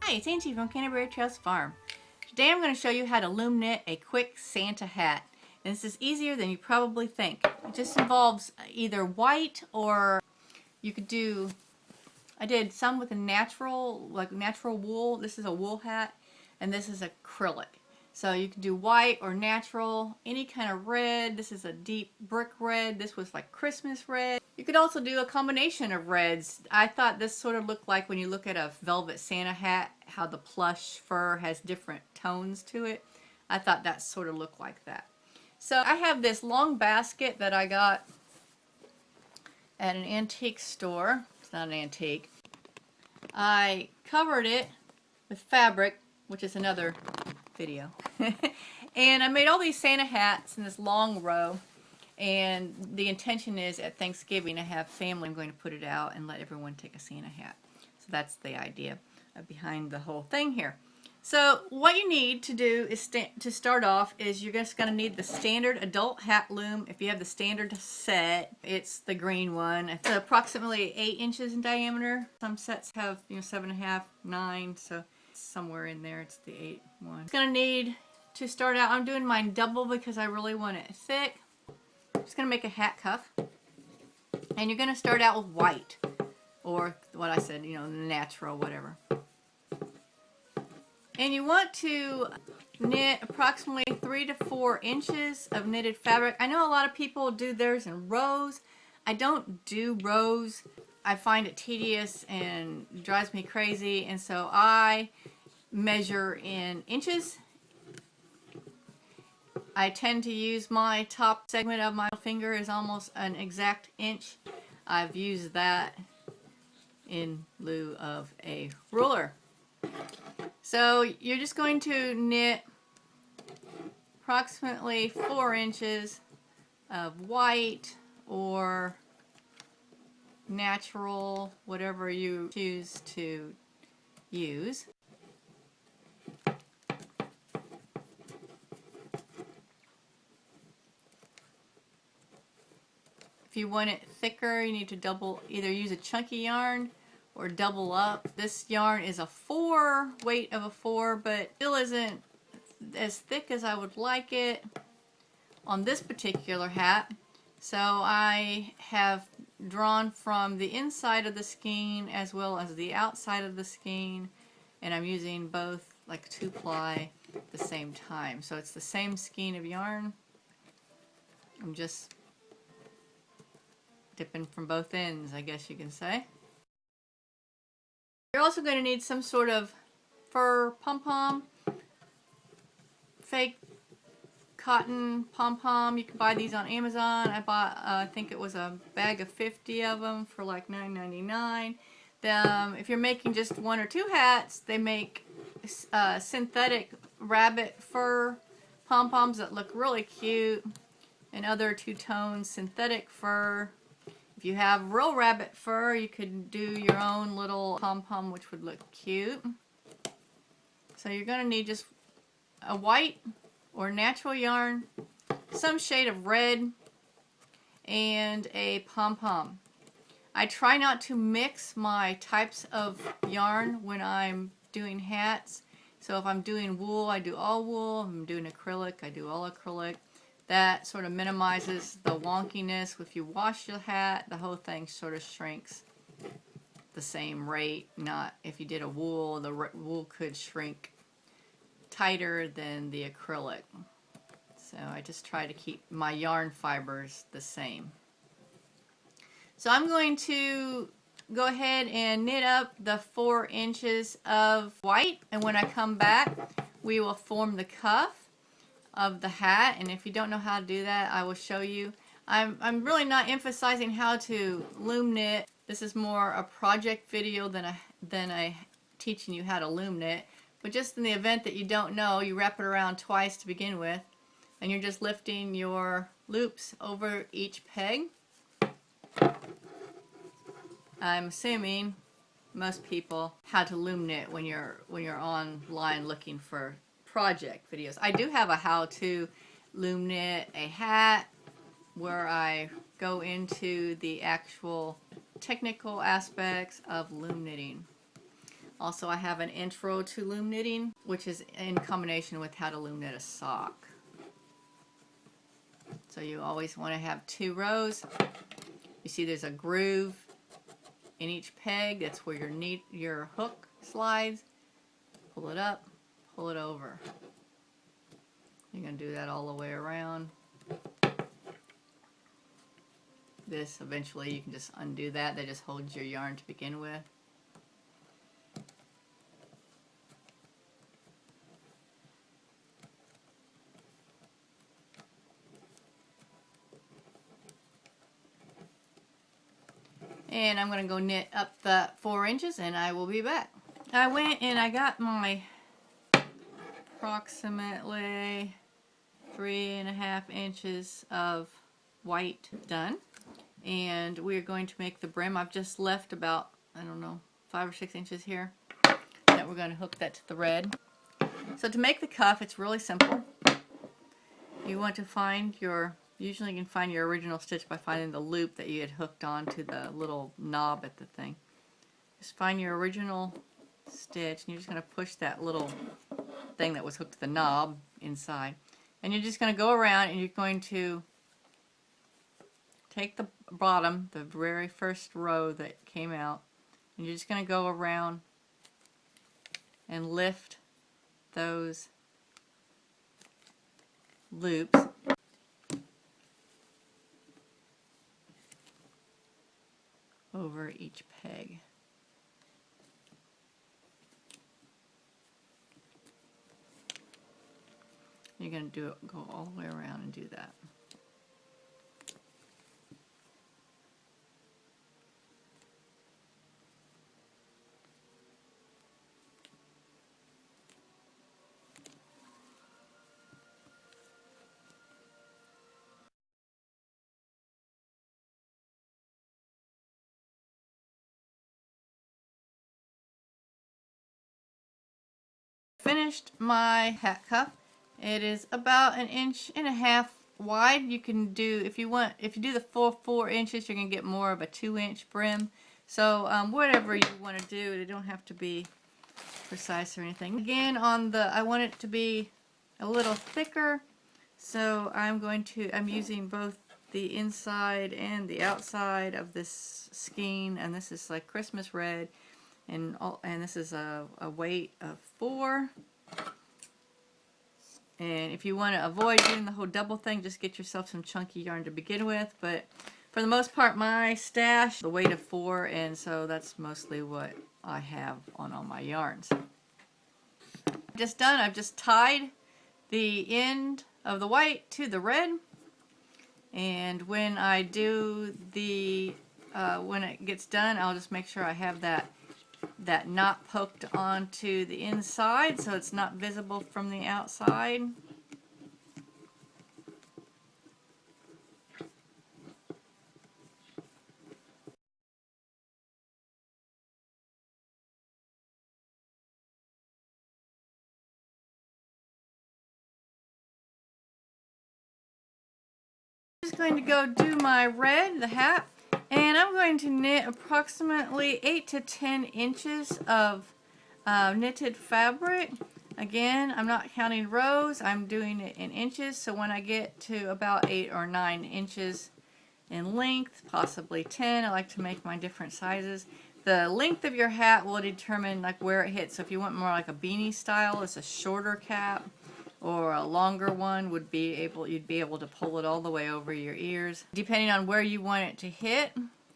Hi, it's Angie from Canterbury Trails Farm. Today I'm going to show you how to loom knit a quick Santa hat. And this is easier than you probably think. It just involves either white or you could do, I did some with a natural wool. This is a wool hat and this is acrylic. So you can do white or natural, any kind of red. This is a deep brick red. This was like Christmas red. You could also do a combination of reds. I thought this sort of looked like when you look at a velvet Santa hat, how the plush fur has different tones to it. I thought that sort of looked like that. So I have this long basket that I got at an antique store. It's not an antique. I covered it with fabric, which is another video. And I made all these Santa hats in this long row, and the intention is at Thanksgiving I have family. I'm going to put it out and let everyone take a Santa hat. So that's the idea behind the whole thing here. So what you need to do is to start off is you're just going to need the standard adult hat loom. If you have the standard set, it's the green one. It's approximately 8 inches in diameter. Some sets have 7.5, 9, so somewhere in there it's the 8 one. It's going to need to start out, I'm doing mine double because I really want it thick. I'm just going to make a hat cuff, and you're going to start out with white, or what I said, natural, whatever. And you want to knit approximately 3 to 4 inches of knitted fabric. I know a lot of people do theirs in rows. I don't do rows. I find it tedious and drives me crazy, and so I measure in inches. I tend to use my top segment of my finger is almost an exact inch. I've used that in lieu of a ruler. So you're just going to knit approximately 4 inches of white or natural, whatever you choose to use. If you want it thicker, you need to either use a chunky yarn or double up. This yarn is a 4, weight of a 4, but still isn't as thick as I would like it on this particular hat. So I have drawn from the inside of the skein as well as the outside of the skein, and I'm using both like 2-ply at the same time. So it's the same skein of yarn. I'm just dipping from both ends, I guess you can say. You're also going to need some sort of fur pom-pom, fake cotton pom-pom. You can buy these on Amazon. I bought, I think it was a bag of 50 of them for like $9.99. If you're making just 1 or 2 hats, they make synthetic rabbit fur pom-poms that look really cute, and other two-tone synthetic fur. If you have real rabbit fur, you could do your own little pom-pom, which would look cute. So you're going to need just a white or natural yarn, some shade of red, and a pom-pom. I try not to mix my types of yarn when I'm doing hats. So if I'm doing wool, I do all wool. If I'm doing acrylic, I do all acrylic. That sort of minimizes the wonkiness. If you wash your hat, the whole thing sort of shrinks the same rate. Not if you did a wool, the wool could shrink tighter than the acrylic. So I just try to keep my yarn fibers the same. So I'm going to go ahead and knit up the 4 inches of white, and when I come back we will form the cuff of the hat. And if you don't know how to do that, I will show you. I'm really not emphasizing how to loom knit. This is more a project video than a teaching you how to loom knit. But just in the event that you don't know, you wrap it around twice to begin with, and you're just lifting your loops over each peg. I'm assuming most people how to loom knit when you're online looking for project videos. I do have a how-to loom knit a hat where I go into the actual technical aspects of loom knitting. Also, I have an intro to loom knitting, which is in combination with how to loom knit a sock. So you always want to have 2 rows. You see there's a groove in each peg. That's where your hook slides. Pull it up, pull it over. You're going to do that all the way around. This, eventually you can just undo that. That just holds your yarn to begin with. And I'm going to go knit up the 4 inches and I will be back. I went and I got my approximately 3.5 inches of white done. And we're going to make the brim. I've just left about, I don't know, 5 or 6 inches here. That we're going to hook that to the red. So to make the cuff, it's really simple. You want to find your, usually you can find your original stitch by finding the loop that you had hooked onto the little knob at the thing. Just find your original stitch and you're just going to push that little thing that was hooked to the knob inside. And you're just going to go around and you're going to take the bottom, the very first row that came out, and you're just going to go around and lift those loops over each peg. You're going to go all the way around and do that. Finished my hat cuff. It is about 1.5 inches wide. You can do, if you do the full 4 inches, you're going to get more of a 2-inch brim. So whatever you want to do, it don't have to be precise or anything. Again, I want it to be a little thicker, so I'm using both the inside and the outside of this skein, and this is like Christmas red, and this is a weight of 4. And if you want to avoid doing the whole double thing, just get yourself some chunky yarn to begin with. But for the most part, my stash, the weight of 4, and so that's mostly what I have on all my yarns. Just done. I've just tied the end of the white to the red, and when I do when it gets done, I'll just make sure I have that knot poked onto the inside so it's not visible from the outside. I'm just going to go do my red, the hat, and I'm going to knit approximately 8 to 10 inches of knitted fabric. Again, I'm not counting rows, I'm doing it in inches, so when I get to about 8 or 9 inches in length, possibly 10, I like to make my different sizes. The length of your hat will determine like where it hits. So if you want more like a beanie style, it's a shorter cap, or a longer one you'd be able to pull it all the way over your ears. Depending on where you want it to hit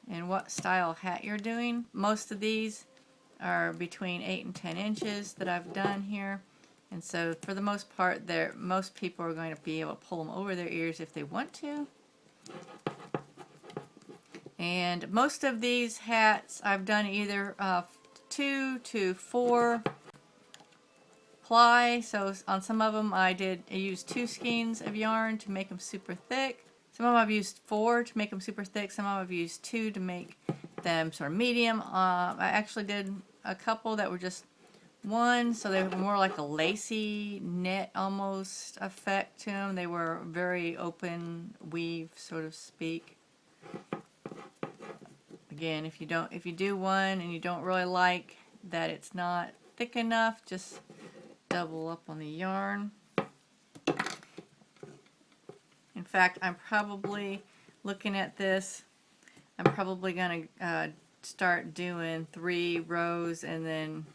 and what style hat you're doing. Most of these are between 8 and 10 inches that I've done here. And so for the most part, most people are going to be able to pull them over their ears if they want to. And most of these hats I've done either 2 to 4 ply. So on some of them I used 2 skeins of yarn to make them super thick. Some of them I've used 4 to make them super thick. Some of them I've used 2 to make them sort of medium. I actually did a couple that were just 1, so they were more like a lacy knit almost effect to them. They were very open weave, sort of speak. Again, if you do one and you don't really like that it's not thick enough, just double up on the yarn. In fact, I'm probably looking at this, I'm probably going to start doing 3 rows and then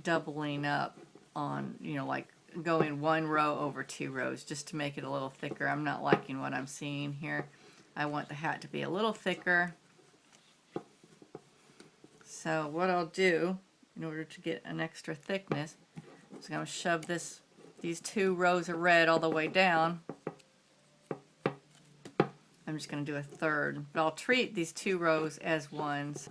doubling up on, you know, like going 1 row over 2 rows just to make it a little thicker. I'm not liking what I'm seeing here. I want the hat to be a little thicker. So what I'll do in order to get an extra thickness is I'm going to shove these 2 rows of red all the way down. I'm just going to do a third, but I'll treat these 2 rows as ones.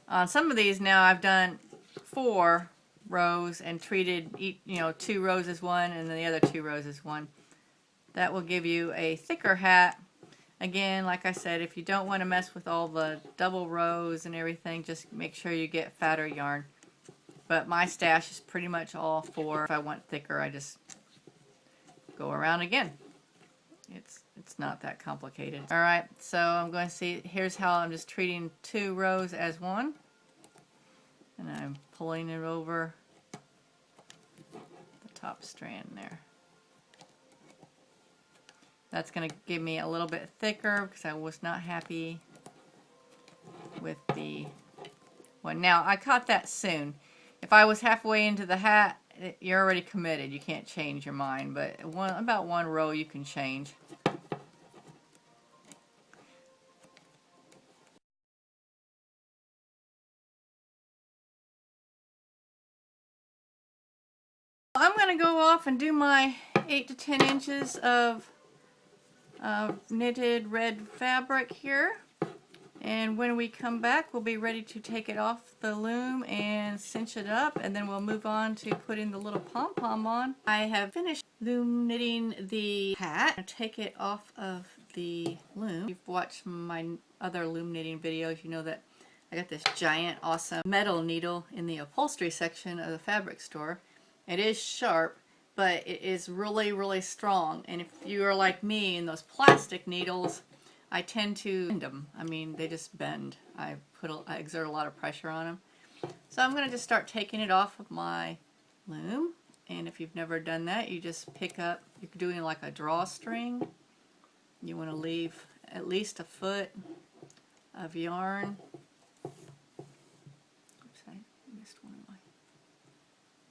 On some of these now I've done 4 rows and treated each, 2 rows as one and then the other 2 rows as one. That will give you a thicker hat. Again, like I said, if you don't want to mess with all the double rows and everything, just make sure you get fatter yarn. But my stash is pretty much all 4. If I want thicker, I just go around again. It's not that complicated. Alright, so I'm going to see, here's how I'm just treating 2 rows as one. And I'm pulling it over the top strand there. That's going to give me a little bit thicker because I was not happy with the one. Now, I caught that soon. If I was halfway into the hat, you're already committed. You can't change your mind, but about 1 row you can change. I'm going to go off and do my 8 to 10 inches of knitted red fabric here. And when we come back, we'll be ready to take it off the loom and cinch it up, and then we'll move on to putting the little pom-pom on. I have finished loom knitting the hat. I'll take it off of the loom. If you've watched my other loom knitting videos, you know that I got this giant, awesome metal needle in the upholstery section of the fabric store. It is sharp, but it is really, really strong. And if you are like me and those plastic needles, I tend to bend them. I mean, they just bend. I exert a lot of pressure on them. So I'm going to just start taking it off of my loom. And if you've never done that, you just pick up, you're doing like a drawstring. You want to leave at least a foot of yarn. Oops, I missed one of my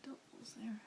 doubles there.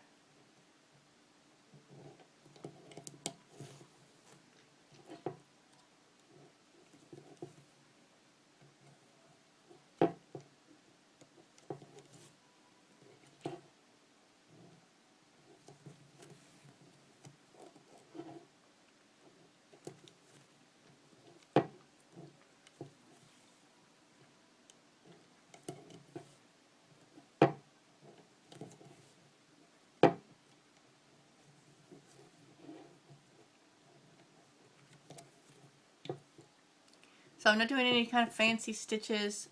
So I'm not doing any kind of fancy stitches.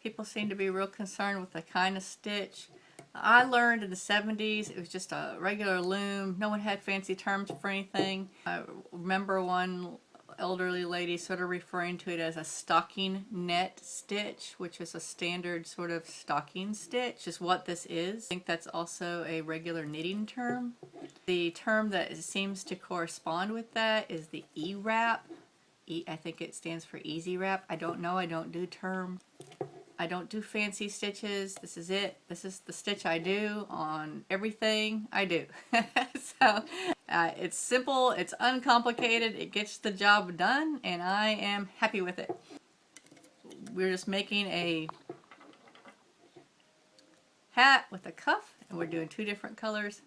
People seem to be real concerned with the kind of stitch. I learned in the 70s it was just a regular loom. No one had fancy terms for anything. I remember one elderly lady sort of referring to it as a stocking net stitch, which is a standard sort of stocking stitch, is what this is. I think that's also a regular knitting term. The term that seems to correspond with that is the E-wrap. I think it stands for easy wrap. I don't know. I don't do terms. I don't do fancy stitches. This is it. This is the stitch I do on everything I do. So it's simple. It's uncomplicated. It gets the job done, and I am happy with it. We're just making a hat with a cuff, and we're doing 2 different colors.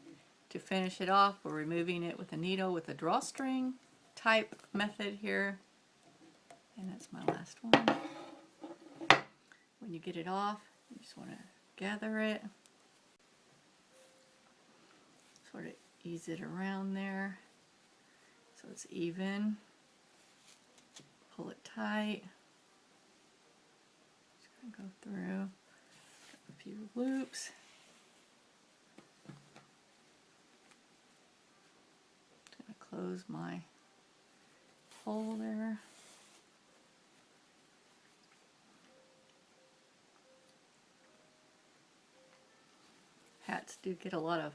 To finish it off, we're removing it with a needle with a drawstring type method here. And that's my last one. When you get it off, you just want to gather it. Sort of ease it around there so it's even. Pull it tight. Just going to go through a few loops. Just going to close my hole there. hats do get a lot of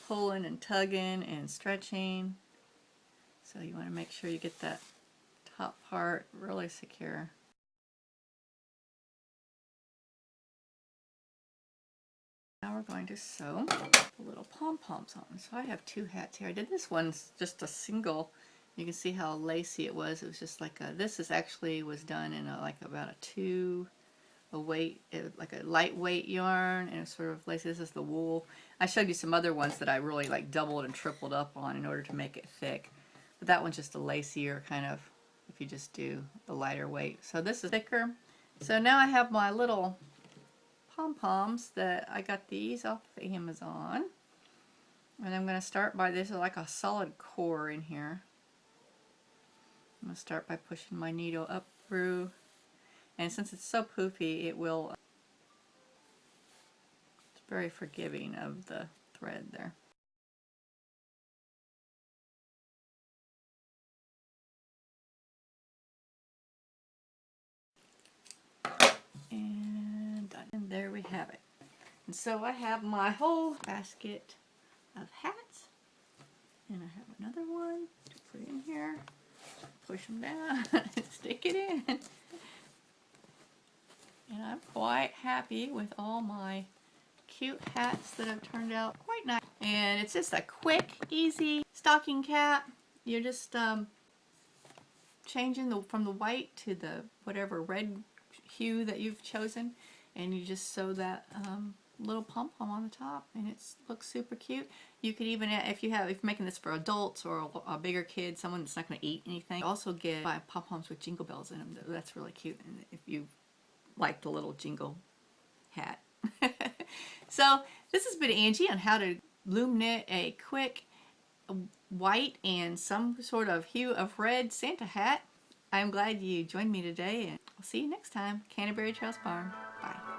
pulling and tugging and stretching. So you want to make sure you get that top part really secure. Now we're going to sew the little pom-poms on. So I have two hats here. I did this one's just a single. You can see how lacy it was. It was just like a, this is actually was done in a, like about a weight, like a lightweight yarn, and it's sort of lacy. This is the wool. I showed you some other ones that I really like doubled and tripled up on in order to make it thick. But that one's just a lacier kind of, if you just do the lighter weight. So this is thicker. So now I have my little pom-poms that I got these off of Amazon. And I'm going to start by, this is like a solid core in here. I'm going to start by pushing my needle up through. And since it's so poofy, it will, it's very forgiving of the thread there. And done. And there we have it. And so I have my whole basket of hats. And I have another one to put in here. Push them down, stick it in. And I'm quite happy with all my cute hats that have turned out quite nice. And it's just a quick, easy stocking cap. You're just changing from the white to the whatever red hue that you've chosen, and you just sew that little pom-pom on the top, and it looks super cute. You could even, if you're making this for adults or a bigger kid, someone that's not going to eat anything, also get pom-poms with jingle bells in them. That's really cute, and if you like the little jingle hat. So this has been Angie on how to loom knit a quick white and some sort of hue of red Santa hat. I'm glad you joined me today, and I'll see you next time. Canterbury Trails Farm. Bye.